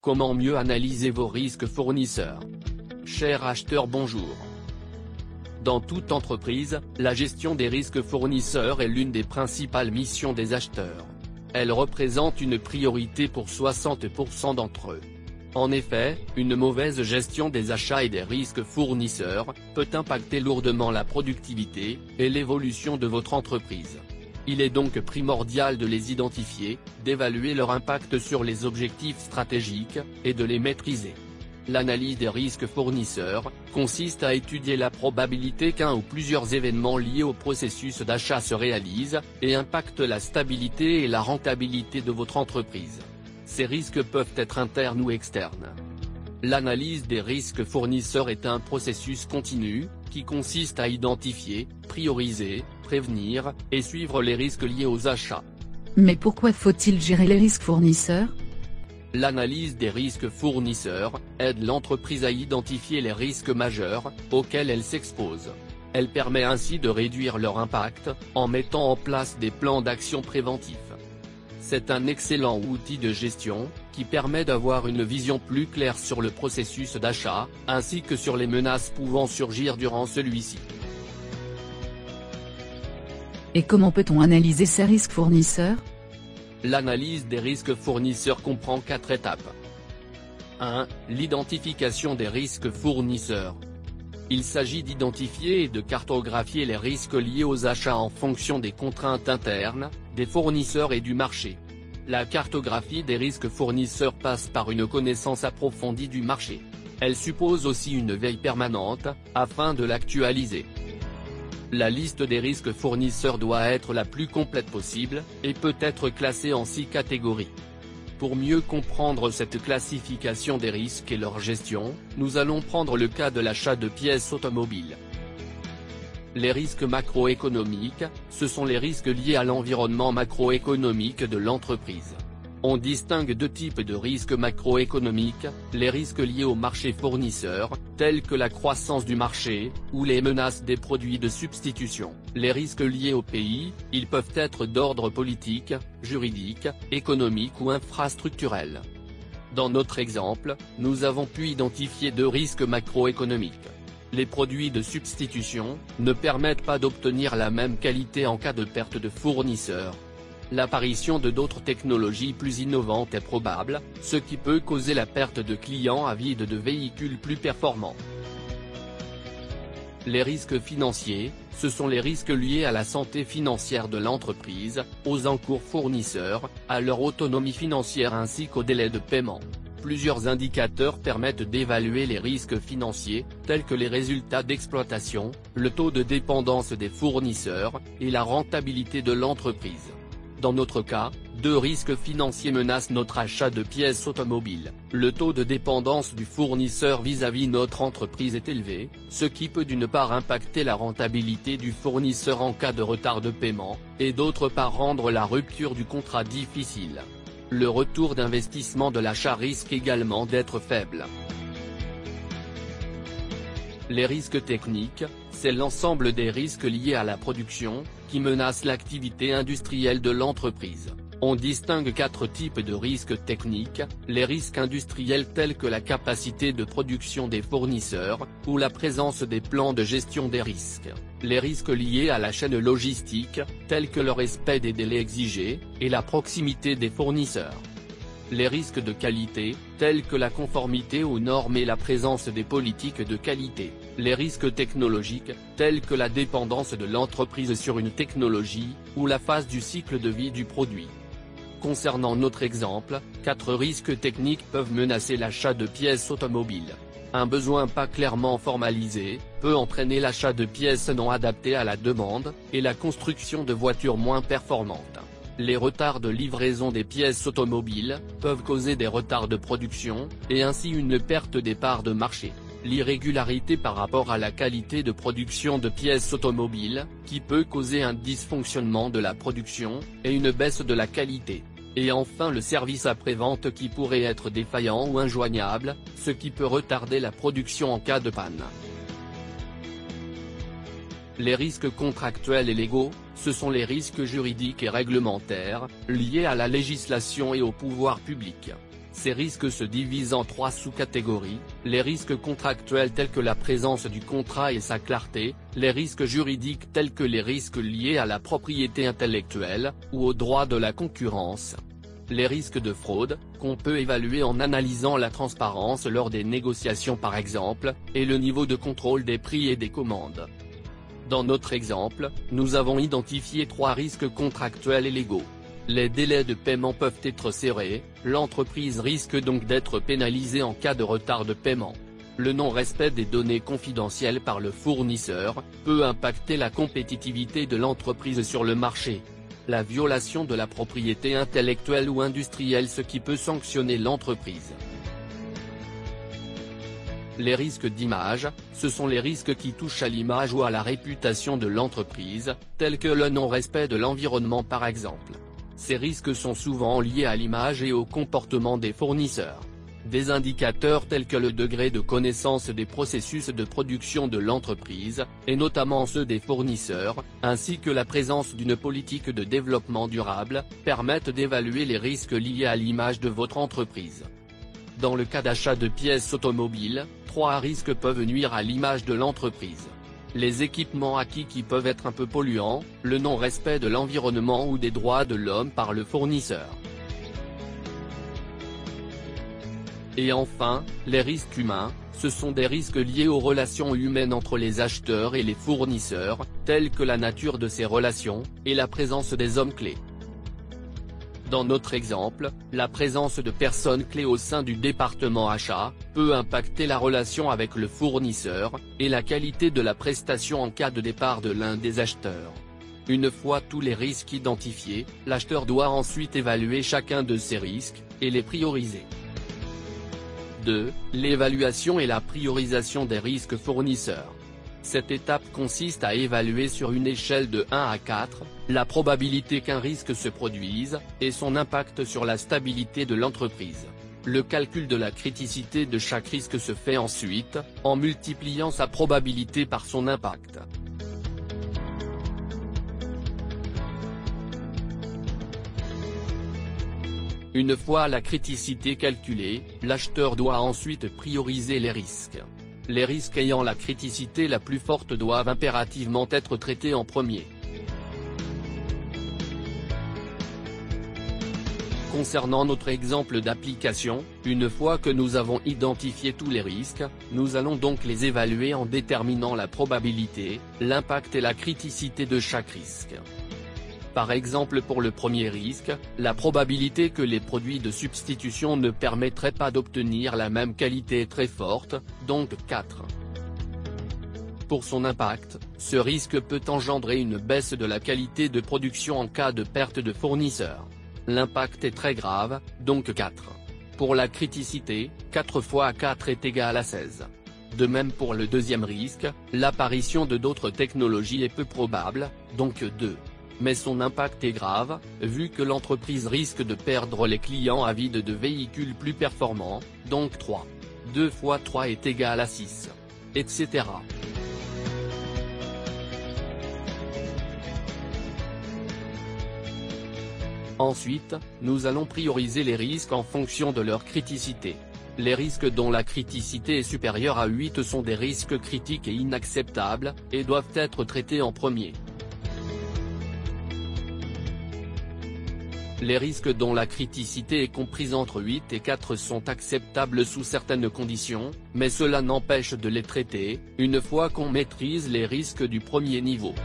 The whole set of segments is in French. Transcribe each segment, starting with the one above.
Comment mieux analyser vos risques fournisseurs? Chers acheteurs, bonjour. Dans toute entreprise, la gestion des risques fournisseurs est l'une des principales missions des acheteurs. Elle représente une priorité pour 60% d'entre eux. En effet, une mauvaise gestion des achats et des risques fournisseurs peut impacter lourdement la productivité et l'évolution de votre entreprise. Il est donc primordial de les identifier, d'évaluer leur impact sur les objectifs stratégiques, et de les maîtriser. L'analyse des risques fournisseurs consiste à étudier la probabilité qu'un ou plusieurs événements liés au processus d'achat se réalisent, et impactent la stabilité et la rentabilité de votre entreprise. Ces risques peuvent être internes ou externes. L'analyse des risques fournisseurs est un processus continu, qui consiste à identifier, prioriser, prévenir, et suivre les risques liés aux achats. Mais pourquoi faut-il gérer les risques fournisseurs? L'analyse des risques fournisseurs aide l'entreprise à identifier les risques majeurs auxquels elle s'expose. Elle permet ainsi de réduire leur impact, en mettant en place des plans d'action préventifs. C'est un excellent outil de gestion, qui permet d'avoir une vision plus claire sur le processus d'achat, ainsi que sur les menaces pouvant surgir durant celui-ci. Et comment peut-on analyser ces risques fournisseurs? L'analyse des risques fournisseurs comprend 4 étapes. 1. L'identification des risques fournisseurs. Il s'agit d'identifier et de cartographier les risques liés aux achats en fonction des contraintes internes, des fournisseurs et du marché. La cartographie des risques fournisseurs passe par une connaissance approfondie du marché. Elle suppose aussi une veille permanente, afin de l'actualiser. La liste des risques fournisseurs doit être la plus complète possible, et peut être classée en 6 catégories. Pour mieux comprendre cette classification des risques et leur gestion, nous allons prendre le cas de l'achat de pièces automobiles. Les risques macroéconomiques, ce sont les risques liés à l'environnement macroéconomique de l'entreprise. On distingue 2 types de risques macroéconomiques, les risques liés au marché fournisseur, tels que la croissance du marché, ou les menaces des produits de substitution. Les risques liés au pays, ils peuvent être d'ordre politique, juridique, économique ou infrastructurel. Dans notre exemple, nous avons pu identifier 2 risques macroéconomiques. Les produits de substitution ne permettent pas d'obtenir la même qualité en cas de perte de fournisseur. L'apparition de d'autres technologies plus innovantes est probable, ce qui peut causer la perte de clients avides de véhicules plus performants. Les risques financiers, ce sont les risques liés à la santé financière de l'entreprise, aux encours fournisseurs, à leur autonomie financière ainsi qu'aux délais de paiement. Plusieurs indicateurs permettent d'évaluer les risques financiers, tels que les résultats d'exploitation, le taux de dépendance des fournisseurs, et la rentabilité de l'entreprise. Dans notre cas, 2 risques financiers menacent notre achat de pièces automobiles. Le taux de dépendance du fournisseur vis-à-vis notre entreprise est élevé, ce qui peut d'une part impacter la rentabilité du fournisseur en cas de retard de paiement, et d'autre part rendre la rupture du contrat difficile. Le retour d'investissement de l'achat risque également d'être faible. Les risques techniques, c'est l'ensemble des risques liés à la production, qui menacent l'activité industrielle de l'entreprise. On distingue 4 types de risques techniques, les risques industriels tels que la capacité de production des fournisseurs, ou la présence des plans de gestion des risques. Les risques liés à la chaîne logistique, tels que le respect des délais exigés, et la proximité des fournisseurs. Les risques de qualité, tels que la conformité aux normes et la présence des politiques de qualité. Les risques technologiques, tels que la dépendance de l'entreprise sur une technologie, ou la phase du cycle de vie du produit. Concernant notre exemple, 4 risques techniques peuvent menacer l'achat de pièces automobiles. Un besoin pas clairement formalisé peut entraîner l'achat de pièces non adaptées à la demande, et la construction de voitures moins performantes. Les retards de livraison des pièces automobiles peuvent causer des retards de production, et ainsi une perte des parts de marché. L'irrégularité par rapport à la qualité de production de pièces automobiles, qui peut causer un dysfonctionnement de la production, et une baisse de la qualité. Et enfin le service après-vente qui pourrait être défaillant ou injoignable, ce qui peut retarder la production en cas de panne. Les risques contractuels et légaux, ce sont les risques juridiques et réglementaires, liés à la législation et au pouvoir public. Ces risques se divisent en 3 sous-catégories, les risques contractuels tels que la présence du contrat et sa clarté, les risques juridiques tels que les risques liés à la propriété intellectuelle, ou au droit de la concurrence. Les risques de fraude, qu'on peut évaluer en analysant la transparence lors des négociations par exemple, et le niveau de contrôle des prix et des commandes. Dans notre exemple, nous avons identifié 3 risques contractuels et légaux. Les délais de paiement peuvent être serrés, l'entreprise risque donc d'être pénalisée en cas de retard de paiement. Le non-respect des données confidentielles par le fournisseur peut impacter la compétitivité de l'entreprise sur le marché. La violation de la propriété intellectuelle ou industrielle, ce qui peut sanctionner l'entreprise. Les risques d'image, ce sont les risques qui touchent à l'image ou à la réputation de l'entreprise, tels que le non-respect de l'environnement par exemple. Ces risques sont souvent liés à l'image et au comportement des fournisseurs. Des indicateurs tels que le degré de connaissance des processus de production de l'entreprise, et notamment ceux des fournisseurs, ainsi que la présence d'une politique de développement durable, permettent d'évaluer les risques liés à l'image de votre entreprise. Dans le cas d'achat de pièces automobiles, 3 risques peuvent nuire à l'image de l'entreprise. Les équipements acquis qui peuvent être un peu polluants, le non-respect de l'environnement ou des droits de l'homme par le fournisseur. Et enfin, les risques humains, ce sont des risques liés aux relations humaines entre les acheteurs et les fournisseurs, tels que la nature de ces relations, et la présence des hommes clés. Dans notre exemple, la présence de personnes clés au sein du département achat peut impacter la relation avec le fournisseur, et la qualité de la prestation en cas de départ de l'un des acheteurs. Une fois tous les risques identifiés, l'acheteur doit ensuite évaluer chacun de ces risques, et les prioriser. 2. L'évaluation et la priorisation des risques fournisseurs. Cette étape consiste à évaluer sur une échelle de 1 à 4, la probabilité qu'un risque se produise, et son impact sur la stabilité de l'entreprise. Le calcul de la criticité de chaque risque se fait ensuite, en multipliant sa probabilité par son impact. Une fois la criticité calculée, l'acheteur doit ensuite prioriser les risques. Les risques ayant la criticité la plus forte doivent impérativement être traités en premier. Concernant notre exemple d'application, une fois que nous avons identifié tous les risques, nous allons donc les évaluer en déterminant la probabilité, l'impact et la criticité de chaque risque. Par exemple, pour le premier risque, la probabilité que les produits de substitution ne permettraient pas d'obtenir la même qualité est très forte, donc 4. Pour son impact, ce risque peut engendrer une baisse de la qualité de production en cas de perte de fournisseur. L'impact est très grave, donc 4. Pour la criticité, 4 fois 4 est égal à 16. De même pour le deuxième risque, l'apparition de d'autres technologies est peu probable, donc 2. Mais son impact est grave, vu que l'entreprise risque de perdre les clients avides de véhicules plus performants, donc 3. 2 fois 3 est égal à 6. Etc. Ensuite, nous allons prioriser les risques en fonction de leur criticité. Les risques dont la criticité est supérieure à 8 sont des risques critiques et inacceptables, et doivent être traités en premier. Les risques dont la criticité est comprise entre 8 et 4 sont acceptables sous certaines conditions, mais cela n'empêche de les traiter, une fois qu'on maîtrise les risques du premier niveau.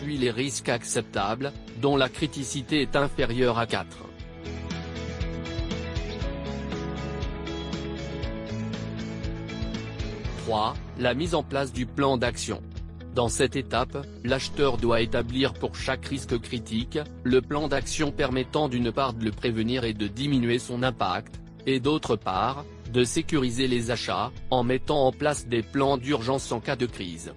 Puis les risques acceptables, dont la criticité est inférieure à 4. La mise en place du plan d'action. Dans cette étape, l'acheteur doit établir pour chaque risque critique, le plan d'action permettant d'une part de le prévenir et de diminuer son impact, et d'autre part, de sécuriser les achats, en mettant en place des plans d'urgence en cas de crise.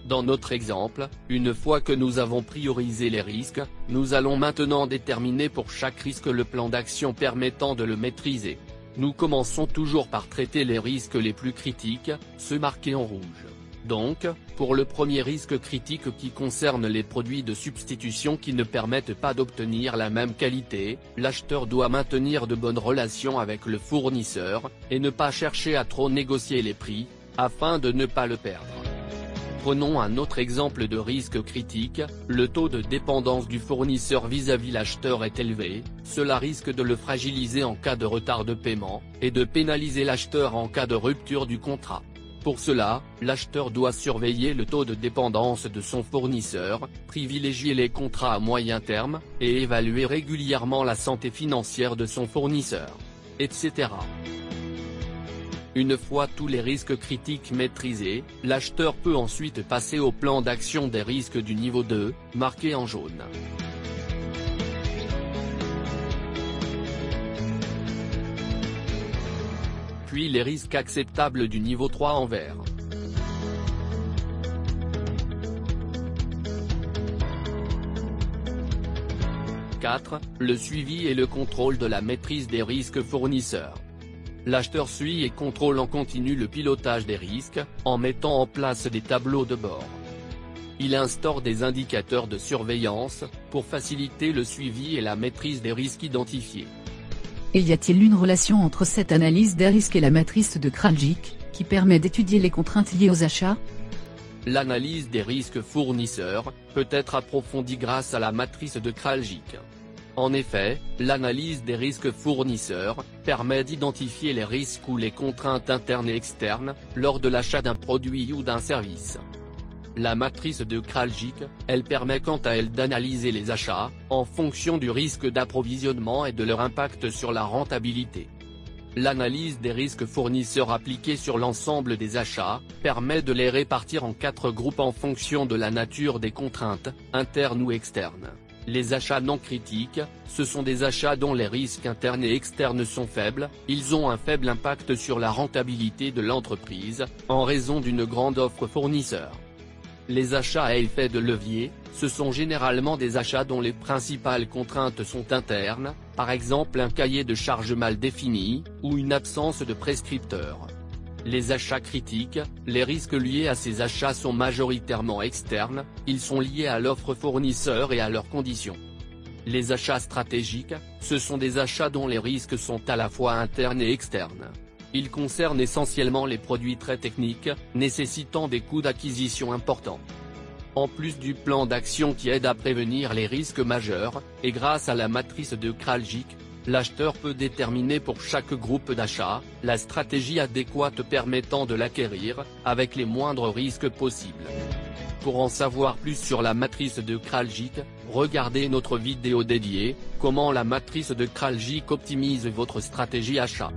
Dans notre exemple, une fois que nous avons priorisé les risques, nous allons maintenant déterminer pour chaque risque le plan d'action permettant de le maîtriser. Nous commençons toujours par traiter les risques les plus critiques, ceux marqués en rouge. Donc, pour le premier risque critique qui concerne les produits de substitution qui ne permettent pas d'obtenir la même qualité, l'acheteur doit maintenir de bonnes relations avec le fournisseur, et ne pas chercher à trop négocier les prix, afin de ne pas le perdre. Prenons un autre exemple de risque critique, le taux de dépendance du fournisseur vis-à-vis l'acheteur est élevé, cela risque de le fragiliser en cas de retard de paiement, et de pénaliser l'acheteur en cas de rupture du contrat. Pour cela, l'acheteur doit surveiller le taux de dépendance de son fournisseur, privilégier les contrats à moyen terme, et évaluer régulièrement la santé financière de son fournisseur, etc. Une fois tous les risques critiques maîtrisés, l'acheteur peut ensuite passer au plan d'action des risques du niveau 2, marqué en jaune. Puis les risques acceptables du niveau 3 en vert. « 4. Le suivi et le contrôle de la maîtrise des risques fournisseurs. L'acheteur suit et contrôle en continu le pilotage des risques, en mettant en place des tableaux de bord. Il instaure des indicateurs de surveillance, pour faciliter le suivi et la maîtrise des risques identifiés. Et y a-t-il une relation entre cette analyse des risques et la matrice de Kraljic, qui permet d'étudier les contraintes liées aux achats? L'analyse des risques fournisseurs peut être approfondie grâce à la matrice de Kraljic. En effet, l'analyse des risques fournisseurs permet d'identifier les risques ou les contraintes internes et externes, lors de l'achat d'un produit ou d'un service. La matrice de Kraljic, elle permet quant à elle d'analyser les achats, en fonction du risque d'approvisionnement et de leur impact sur la rentabilité. L'analyse des risques fournisseurs appliquée sur l'ensemble des achats, permet de les répartir en 4 groupes en fonction de la nature des contraintes, internes ou externes. Les achats non critiques, ce sont des achats dont les risques internes et externes sont faibles, ils ont un faible impact sur la rentabilité de l'entreprise, en raison d'une grande offre fournisseur. Les achats à effet de levier, ce sont généralement des achats dont les principales contraintes sont internes, par exemple un cahier de charges mal défini, ou une absence de prescripteur. Les achats critiques, les risques liés à ces achats sont majoritairement externes, ils sont liés à l'offre fournisseur et à leurs conditions. Les achats stratégiques, ce sont des achats dont les risques sont à la fois internes et externes. Ils concernent essentiellement les produits très techniques, nécessitant des coûts d'acquisition importants. En plus du plan d'action qui aide à prévenir les risques majeurs, et grâce à la matrice de Kraljic, l'acheteur peut déterminer pour chaque groupe d'achat, la stratégie adéquate permettant de l'acquérir, avec les moindres risques possibles. Pour en savoir plus sur la matrice de Kraljic, regardez notre vidéo dédiée, comment la matrice de Kraljic optimise votre stratégie achat.